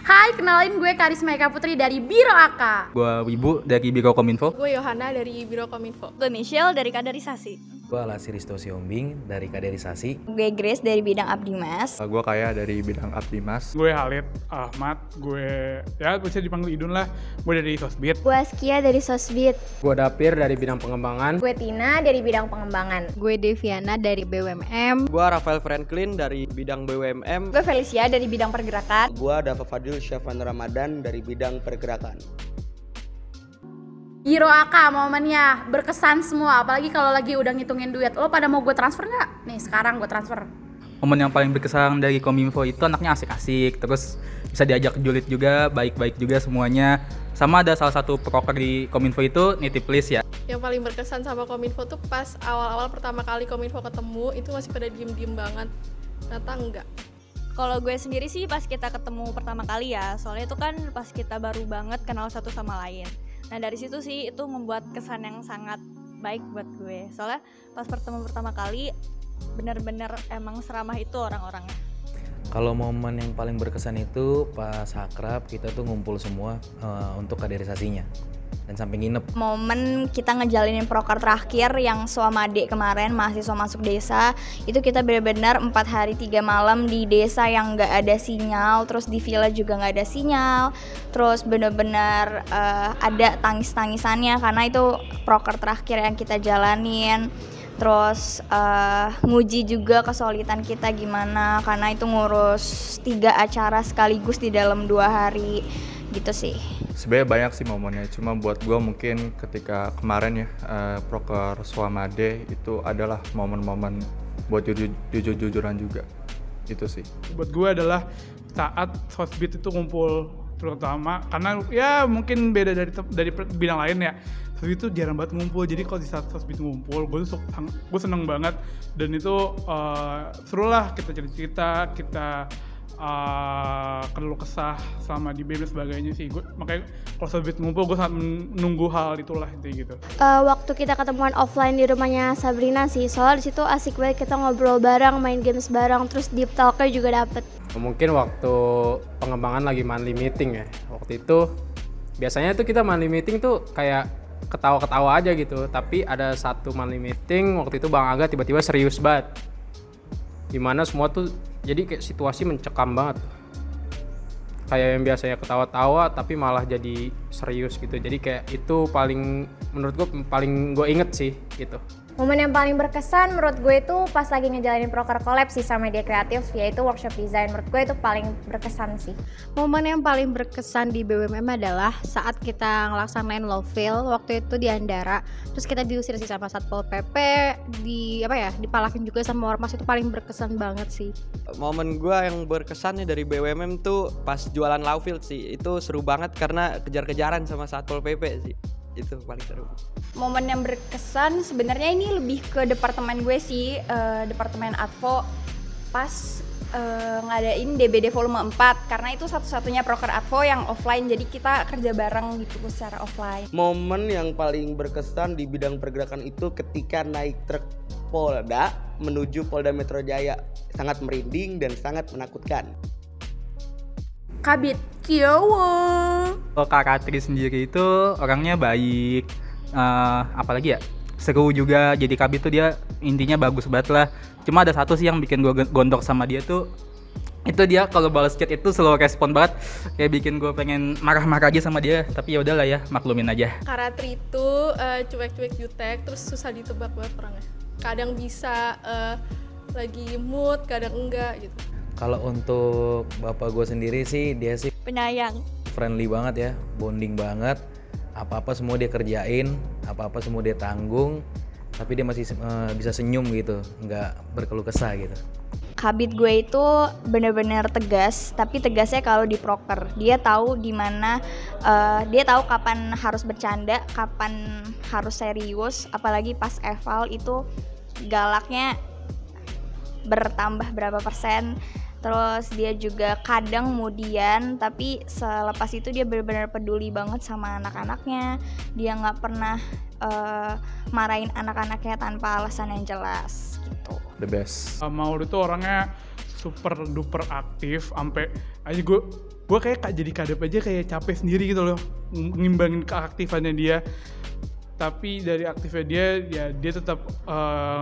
Hai, kenalin gue Karisma Eka Putri dari Biro AK. Gue Wibu dari Biro Kominfo. Gue Yohana dari Biro Kominfo. Gue Michelle dari Kaderisasi. Gue Lasiristo Siombing dari Kaderisasi. Gue Grace dari bidang Abdimas. Gue Kaya dari bidang Abdimas. Gue Halid Ahmad, gue bisa dipanggil Idun lah. Gue dari Sosbid. Gue Askia dari Sosbid. Gue Dapir dari bidang pengembangan. Gue Tina dari bidang pengembangan. Gue Deviana dari BUMM. Gue Rafael Franklin dari bidang BUMM. Gue Felicia dari bidang pergerakan. Gue Dava Fadil Syafan Ramadan dari bidang pergerakan. Biro AK momennya berkesan semua, apalagi kalau lagi udah ngitungin duit. Lo pada mau gue transfer nggak? Nih sekarang gue transfer. Momen yang paling berkesan dari Kominfo itu anaknya asik-asik, terus bisa diajak julid juga, baik-baik juga semuanya. Sama ada salah satu proker di Kominfo itu nitip list ya. Yang paling berkesan sama Kominfo tuh pas awal-awal pertama kali Kominfo ketemu, itu masih pada diem-diem banget. Ternyata enggak. Kalau gue sendiri sih pas kita ketemu pertama kali ya, soalnya itu kan pas kita baru banget kenal satu sama lain. Nah dari situ sih itu membuat kesan yang sangat baik buat gue. Soalnya pas pertemu pertama kali bener-bener emang seramah itu orang-orangnya. Kalau momen yang paling berkesan itu pas akrab kita tuh ngumpul semua untuk kaderisasinya dan sampai nginep. Momen kita ngejalinin proker terakhir yang Swamade kemarin, mahasiswa masuk desa, itu kita benar-benar 4 hari 3 malam di desa yang nggak ada sinyal, terus di villa juga nggak ada sinyal, terus benar-benar ada tangis-tangisannya karena itu proker terakhir yang kita jalanin. Terus nguji juga kesulitan kita gimana karena itu ngurus 3 acara sekaligus di dalam 2 hari gitu sih. Sebenarnya banyak sih momennya, cuma buat gue mungkin ketika kemarin ya proker Swamade itu adalah momen-momen buat jujur-jujuran juga, itu sih. Buat gue adalah saat Sosbid itu ngumpul, terutama karena ya mungkin beda dari bidang lain ya. Sosbid itu jarang banget ngumpul, jadi kalau di saat Sosbid ngumpul gue seneng banget dan itu seru lah, kita cerita-cerita, kita keluh kesah selama di BEM dan sebagainya sih. Makanya kalau Sosbid ngumpul gue sangat menunggu hal itulah gitu. Waktu kita ketemuan offline di rumahnya Sabrina sih, soalnya di situ asik banget, kita ngobrol bareng, main games bareng, terus deep talker juga dapet. Mungkin waktu pengembangan lagi monthly meeting ya, waktu itu biasanya tuh kita monthly meeting tuh kayak ketawa-ketawa aja gitu, tapi ada satu monthly meeting waktu itu Bang Aga tiba-tiba serius banget, dimana semua tuh jadi kayak situasi mencekam banget, kayak yang biasanya ketawa-tawa tapi malah jadi serius gitu. Jadi kayak itu paling, menurut gue paling gue inget sih gitu. Momen yang paling berkesan menurut gue itu pas lagi ngejalanin proker collab sih sama Media Kreatif, yaitu workshop design. Menurut gue itu paling berkesan sih. Momen yang paling berkesan di BUMM adalah saat kita ngelaksanain lowfill waktu itu di Andara. Terus kita diusir sih sama Satpol PP, dipalakin juga sama Ormas. Itu paling berkesan banget sih. Momen gue yang berkesannya dari BUMM tuh pas jualan lowfill sih. Itu seru banget karena kejar-kejaran sama Satpol PP sih. Itu paling seru. Momen yang berkesan sebenarnya ini lebih ke departemen gue sih, departemen Advo pas ngadain DBD volume 4 karena itu satu-satunya proker Advo yang offline, jadi kita kerja bareng gitu secara offline. Momen yang paling berkesan di bidang pergerakan itu ketika naik truk Polda menuju Polda Metro Jaya, sangat merinding dan sangat menakutkan. Kabit Kiowo. Kalau Kak Katri sendiri itu orangnya baik, apalagi ya, seru juga. Jadi kabit tuh dia intinya bagus banget lah. Cuma ada satu sih yang bikin gue gondok sama dia tuh, itu dia kalau balas chat itu slow respon banget, kayak bikin gue pengen marah-marah aja sama dia. Tapi ya udahlah ya, maklumin aja. Karatri itu cuek-cuek jutek, terus susah ditebak banget orangnya. Kadang bisa lagi mood, kadang enggak gitu. Kalau untuk bapak gue sendiri sih, dia sih Penyayang. friendly banget ya, bonding banget. Apa-apa semua dia kerjain, apa-apa semua dia tanggung, tapi dia masih bisa senyum gitu, nggak berkeluh kesah gitu. Kabit gue itu benar-benar tegas, tapi tegasnya kalau di proker. Dia tahu di mana, dia tahu kapan harus bercanda, kapan harus serius. Apalagi pas eval itu galaknya bertambah berapa persen. Terus dia juga kadang kemudian, tapi selepas itu dia benar-benar peduli banget sama anak-anaknya. Dia nggak pernah marahin anak-anaknya tanpa alasan yang jelas gitu. The best. Maulud tuh orangnya super duper aktif sampai aja gue kayak jadi kadep aja kayak capek sendiri gitu loh ngimbangin keaktifannya dia. Tapi dari aktifnya dia tetap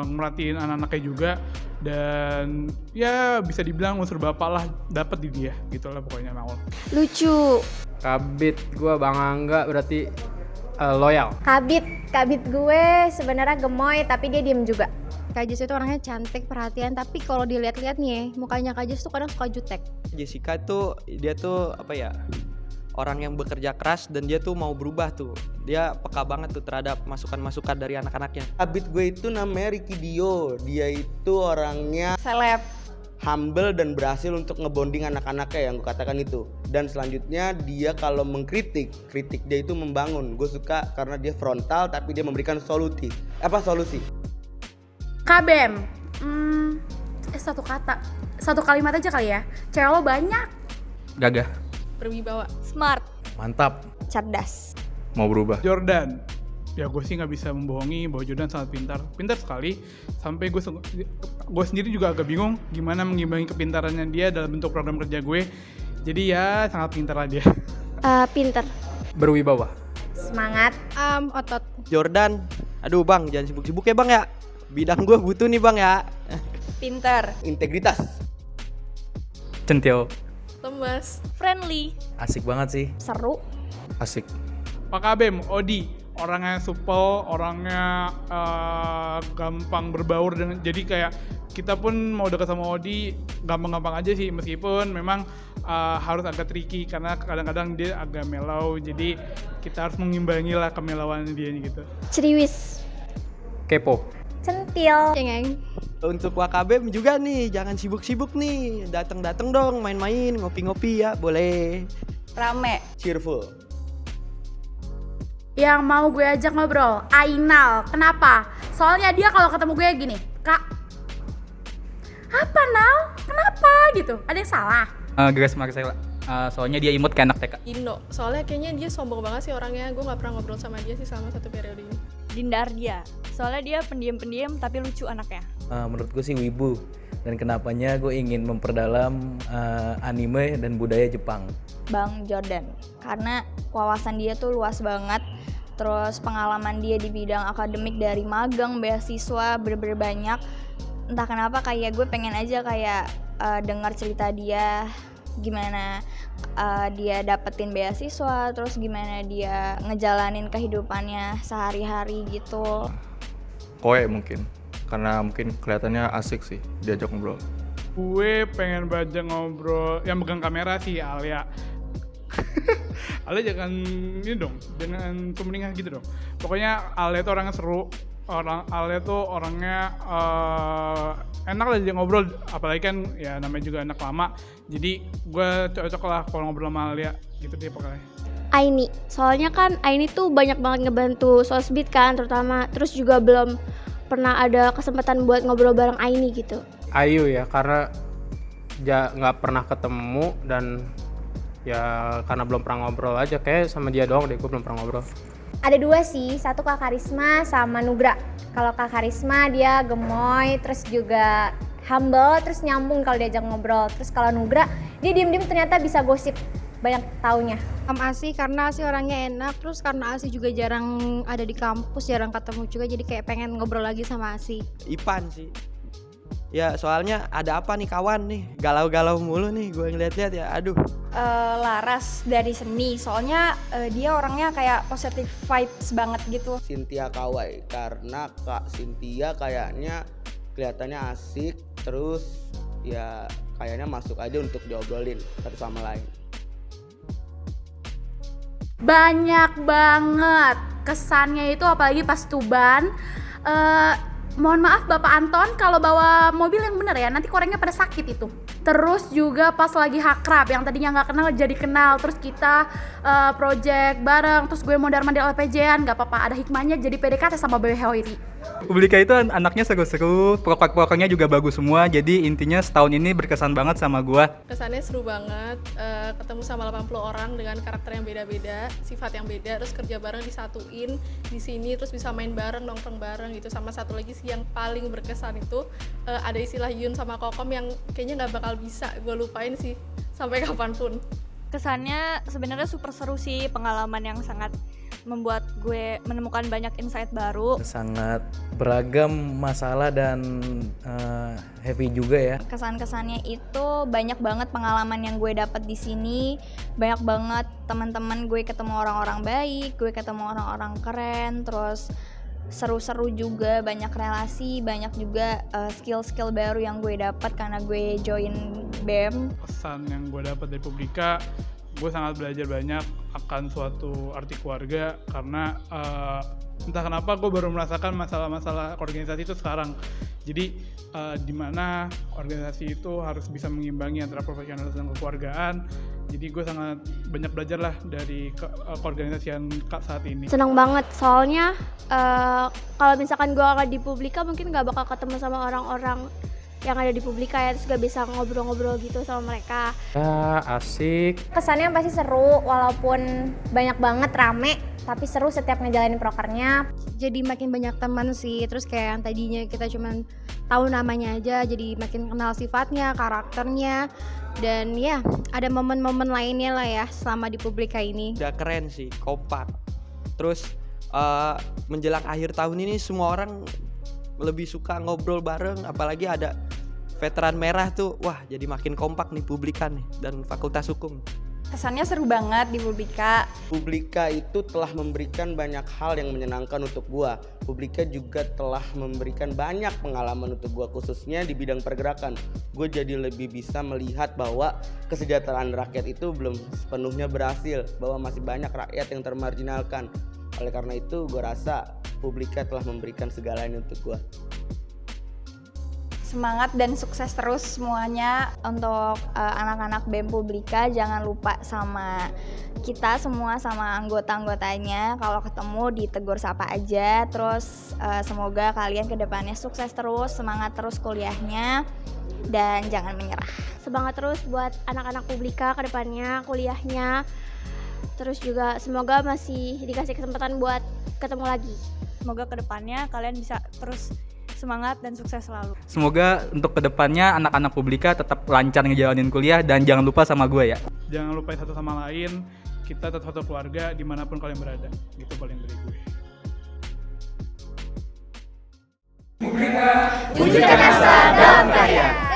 merhatiin anak-anaknya juga, dan ya bisa dibilang unsur bapak lah dapet di dia gitu lah pokoknya Maul. Lucu. Kabit gue Bang Angga berarti loyal. Kabit gue sebenarnya gemoy tapi dia diem juga. Kak Jess itu orangnya cantik, perhatian, tapi kalau dilihat-lihat nih mukanya Kak Jess tuh kadang suka jutek. Jessica tuh dia tuh apa ya, orang yang bekerja keras dan dia tuh mau berubah tuh. Dia peka banget tuh terhadap masukan-masukan dari anak-anaknya. Kabit gue itu namanya Ricky Dio. Dia itu orangnya Seleb. humble dan berhasil untuk ngebonding anak-anaknya yang gue katakan itu. Dan selanjutnya dia kalau mengkritik, kritik dia itu membangun. Gue suka karena dia frontal tapi dia memberikan solusi. KBM, satu kalimat aja kali ya. Cewek lo banyak. Gagah. Berwibawa. Smart. Mantap. Cerdas. Mau berubah. Jordan, ya gue sih nggak bisa membohongi bahwa Jordan sangat pintar sekali. Sampai gue sendiri juga agak bingung gimana mengimbangi kepintarannya dia dalam bentuk program kerja gue. Jadi ya sangat pintar lah dia. Pinter. Berwibawa. Semangat. Otot. Jordan, aduh bang jangan sibuk-sibuk ya bang ya. Bidang gue butuh nih bang ya. Pinter. Integritas. Centil. Lemas. Friendly. Asik banget sih. Seru. Asik. Pak KBM, Odi, orangnya supel, orangnya gampang berbaur dengan, jadi kayak kita pun mau dekat sama Odi gampang-gampang aja sih, meskipun memang harus agak tricky karena kadang-kadang dia agak melau, jadi kita harus mengimbangi lah kemelauan dia gitu. Ceriwis. Kepo. Centil. Cengeng. Untuk WKBM juga nih, jangan sibuk-sibuk nih. Datang-datang dong, main-main, ngopi-ngopi ya, boleh. Rame. Cheerful. Yang mau gue ajak ngobrol, Ainal. Kenapa? Soalnya dia kalau ketemu gue gini, Kak, apa Nal? Kenapa gitu? Ada yang salah? Grace Marcella. Soalnya dia imut kayak anak TK. Ino. Soalnya kayaknya dia sombong banget sih orangnya. Gue nggak pernah ngobrol sama dia sih selama 1 periode ini. Dinda Ardia. Soalnya dia pendiam-pendiam tapi lucu anaknya. Menurut gue sih wibu. Dan kenapanya gue ingin memperdalam anime dan budaya Jepang. Bang Jordan. Karena wawasan dia tuh luas banget. Terus pengalaman dia di bidang akademik dari magang, beasiswa, bener-bener banyak. Entah kenapa kayak gue pengen aja kayak dengar cerita dia, gimana dia dapetin beasiswa, terus gimana dia ngejalanin kehidupannya sehari-hari gitu. Koe mungkin. Karena mungkin kelihatannya asik sih diajak ngobrol. Gue pengen banget ngobrol, yang megang kamera sih Alia. Alia jangan ini dong, jangan sumringah gitu dong. Pokoknya Alia tuh orangnya seru, Alia tuh orangnya enak lah dia ngobrol, apalagi kan ya namanya juga anak lama. Jadi gue cocok lah kalau ngobrol sama Alia gitu deh pokoknya. Aini, soalnya kan Aini tuh banyak banget ngebantu Sosbid kan terutama, terus juga belum pernah ada kesempatan buat ngobrol bareng Aini gitu. Ayu ya, karena nggak pernah ketemu dan ya karena belum pernah ngobrol aja, kayak sama dia doang deh gue belum pernah ngobrol. Ada 2 sih, satu Kak Karisma sama Nugra. Kalau Kak Karisma dia gemoy, terus juga humble, terus nyambung kalau diajak ngobrol. Terus kalau Nugra dia diem-diem ternyata bisa gosip, banyak taunya. Asi karena Asi orangnya enak, terus karena Asi juga jarang ada di kampus, jarang ketemu juga, jadi kayak pengen ngobrol lagi sama Asi. Ipan sih. Ya soalnya ada apa nih kawan nih, galau-galau mulu nih gue ngeliat-liat ya, aduh. Laras dari seni, soalnya dia orangnya kayak positive vibes banget gitu. Cynthia Kawai, karena Kak Cynthia kayaknya kelihatannya asik, terus ya kayaknya masuk aja untuk diobrolin satu sama lain. Banyak banget kesannya itu, apalagi pas Tuban. Mohon maaf Bapak Anton kalau bawa mobil yang bener ya, nanti korengnya pada sakit itu. Terus juga pas lagi hakrab, yang tadinya nggak kenal jadi kenal, terus kita project bareng, terus gue mondar-mandir LPJ-an, nggak apa-apa, ada hikmahnya jadi PDKT sama Bebe Hoiri. Publika itu anaknya seru-seru, proker-prokernya juga bagus semua. Jadi intinya setahun ini berkesan banget sama gua. Kesannya seru banget, ketemu sama 80 orang dengan karakter yang beda-beda, sifat yang beda, terus kerja bareng disatuin di sini, terus bisa main bareng, nongkrong bareng gitu. Sama satu lagi sih yang paling berkesan itu ada istilah Yun sama Kokom yang kayaknya nggak bakal bisa gue lupain sih sampai kapanpun. Kesannya sebenarnya super seru sih, pengalaman yang sangat membuat gue menemukan banyak insight baru. Sangat beragam masalah dan happy juga ya. Kesan-kesannya itu banyak banget pengalaman yang gue dapat di sini, banyak banget teman-teman gue ketemu orang-orang baik, gue ketemu orang-orang keren, terus seru-seru juga, banyak relasi, banyak juga skill-skill baru yang gue dapat karena gue join BEM. Pesan yang gue dapat dari Publika, gue sangat belajar banyak akan suatu arti keluarga karena entah kenapa gue baru merasakan masalah-masalah organisasi itu sekarang. Jadi di mana organisasi itu harus bisa mengimbangi antara profesional dan kekeluargaan. Jadi gue sangat banyak belajar lah dari keorganisasian Kak saat ini. Senang banget soalnya kalau misalkan gue akan di Publika mungkin gak bakal ketemu sama orang-orang yang ada di Publika ya, terus gak bisa ngobrol-ngobrol gitu sama mereka. Asik. Kesannya pasti seru, walaupun banyak banget rame, tapi seru setiap ngejalanin prokernya. Jadi makin banyak teman sih, terus kayak yang tadinya kita cuman tahu namanya aja, jadi makin kenal sifatnya, karakternya, dan ya ada momen-momen lainnya lah ya selama di Publika ini. Udah keren sih, kompak. Terus menjelang akhir tahun ini semua orang lebih suka ngobrol bareng, apalagi ada veteran merah tuh, wah jadi makin kompak nih Publika nih dan Fakultas Hukum. Kesannya seru banget di Publika. Publika itu telah memberikan banyak hal yang menyenangkan untuk gua. Publika juga telah memberikan banyak pengalaman untuk gua, khususnya di bidang pergerakan. Gue jadi lebih bisa melihat bahwa kesejahteraan rakyat itu belum sepenuhnya berhasil, bahwa masih banyak rakyat yang termarginalkan. Oleh karena itu gue rasa Publika telah memberikan segalanya untuk gue. Semangat dan sukses terus semuanya. Untuk anak-anak BEM Publika jangan lupa sama kita semua, sama anggota-anggotanya. Kalau ketemu ditegur sapa aja. Terus semoga kalian kedepannya sukses terus, semangat terus kuliahnya, dan jangan menyerah. Semangat terus buat anak-anak Publika kedepannya kuliahnya. Terus juga semoga masih dikasih kesempatan buat ketemu lagi. Semoga kedepannya kalian bisa terus semangat dan sukses selalu. Semoga untuk kedepannya anak-anak Publika tetap lancar ngejalanin kuliah dan jangan lupa sama gue ya. Jangan lupain satu sama lain, kita tetap satu keluarga dimanapun kalian berada. Gitu paling dari gue. Publika, wujudkan asa dalam karya.